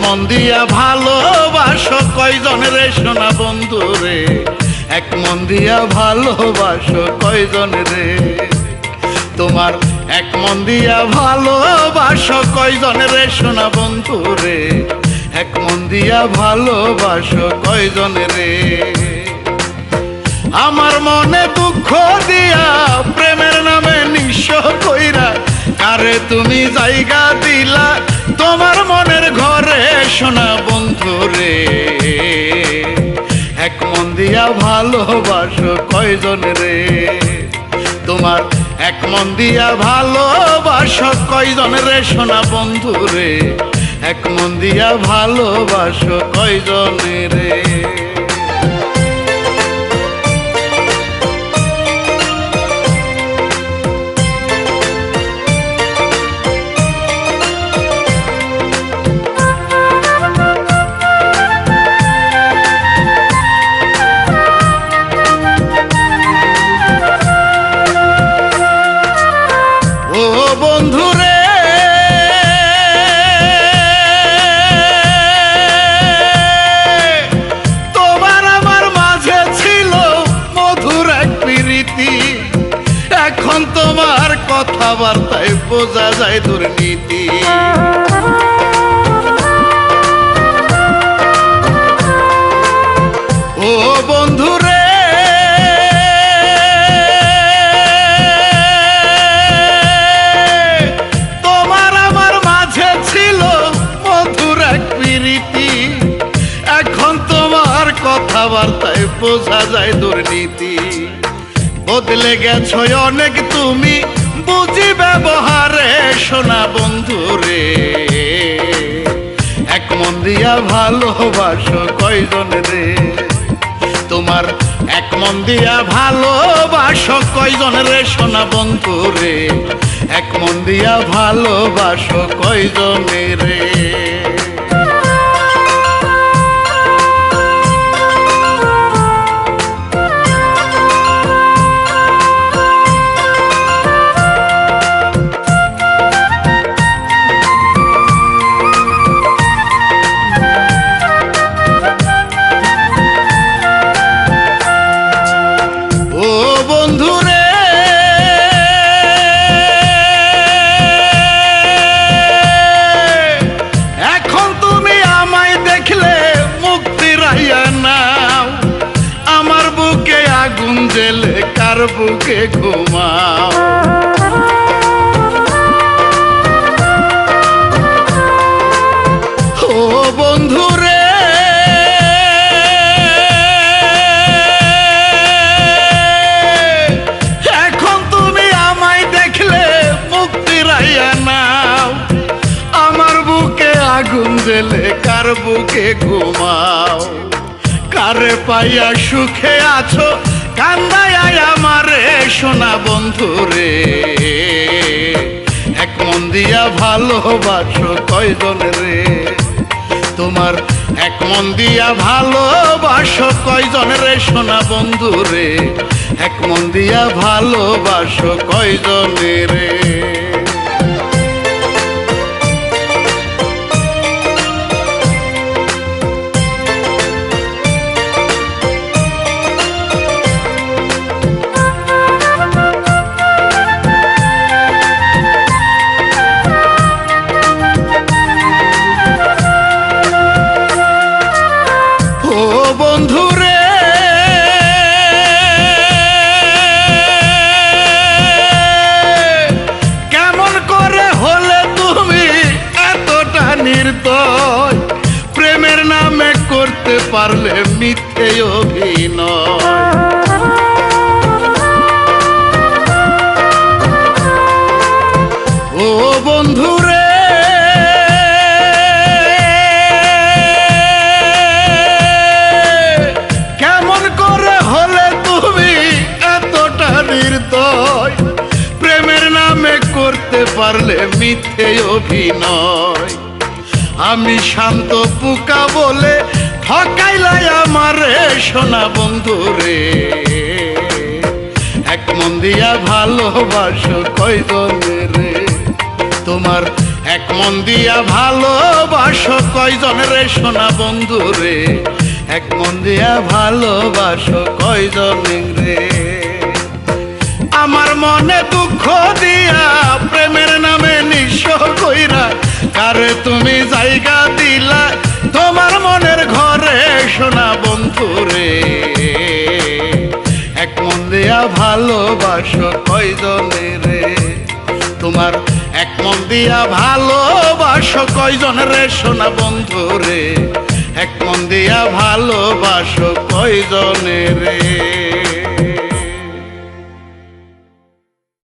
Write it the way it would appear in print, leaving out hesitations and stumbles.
মন দিয়া ভালোবাসো কয়জন রে সোনা বন্ধু রে, এক মন দিয়া ভালোবাসো কয়জন রে। তোমার এক মন দিয়া ভালোবাসো কয়জন রে সোনা বন্ধু রে, এক মন দিয়া ভালোবাসো কয়জন রে। আমার মনে দুঃখ দিয়া প্রেমের নামে নিঃস্ব কইরা কারে তুমি জায়গা দিলা তোমার মনের ঘরে সোনা বন্ধু রে, এক মন দিয়া ভালোবাসো কয়জন রে। তোমার এক মন দিয়া ভালোবাসো কয়জন রে সোনা বন্ধু রে, এক মন দিয়া ভালোবাসো কয়জন রে। এখন তোমার কথাবার্তায় বোঝা যায় দুর্নীতি। ও বন্ধু রে, তোমার আমার মাঝে ছিল মধুর এক প্রীতি, এখন তোমার কথাবার্তায় বোঝা যায় দুর্নীতি। বদলে গেছো অনেক তুমি বুঝি ব্যবহারে সোনা বন্ধু রে, এক মন দিয়া ভালোবাসো কয়জন রে। তোমার এক মন দিয়া ভালোবাসো কয়জন রে সোনা বন্ধু রে, এক মন দিয়া ভালোবাসো কয়জন রে। জেলে কার বুকে ঘুমাও, ও বন্ধু রে, এখন তুমি আমায় দেখলে মুক্তি রাইয়া নাও, আমার বুকে আগুন জেলে কার বুকে ঘুমাও। কারে পাইয়া সুখে আছো কান্দায় আমারে সোনা বন্ধু রে, এক মন দিয়া ভালোবাসো কয়জন রে। তোমার এক মন দিয়া ভালোবাসো কয়জন রে সোনা বন্ধু রে, এক মন দিয়া ভালোবাসো কয়জন রে। বন্ধু রে, কেমন করে হলে তুমি এতটা নির্দয়, প্রেমের নামে করতে পারলে মিথ্যে অভিনয়। ও বন্ধু রে, প্রেমের নামে করতে পারলে মিথ্যে অভিনয়। আমি শান্ত পুকা বলে ঠকাইলাই আমারে সোনা বন্ধু রে, এক মন দিয়া ভালোবাসো কয়জন রে। তোমার এক মন দিয়া ভালোবাসো কয়জন রে সোনা বন্ধু রে, এক মন দিয়া ভালোবাসো কয়জন রে। আমার মনে দুঃখ দিয়া প্রেমের নামে নিঃস্ব কইরা কারে তুমি জায়গা দিলা তোমার মনের ঘরে সোনা বন্ধু রে। এক মন দিয়া ভালোবাসো কয়জনে রে, তোমার এক মন দিয়া ভালোবাসো কয়জন রে সোনা বন্ধু রে, এক মন দিয়া ভালোবাসো কয়জনে রে।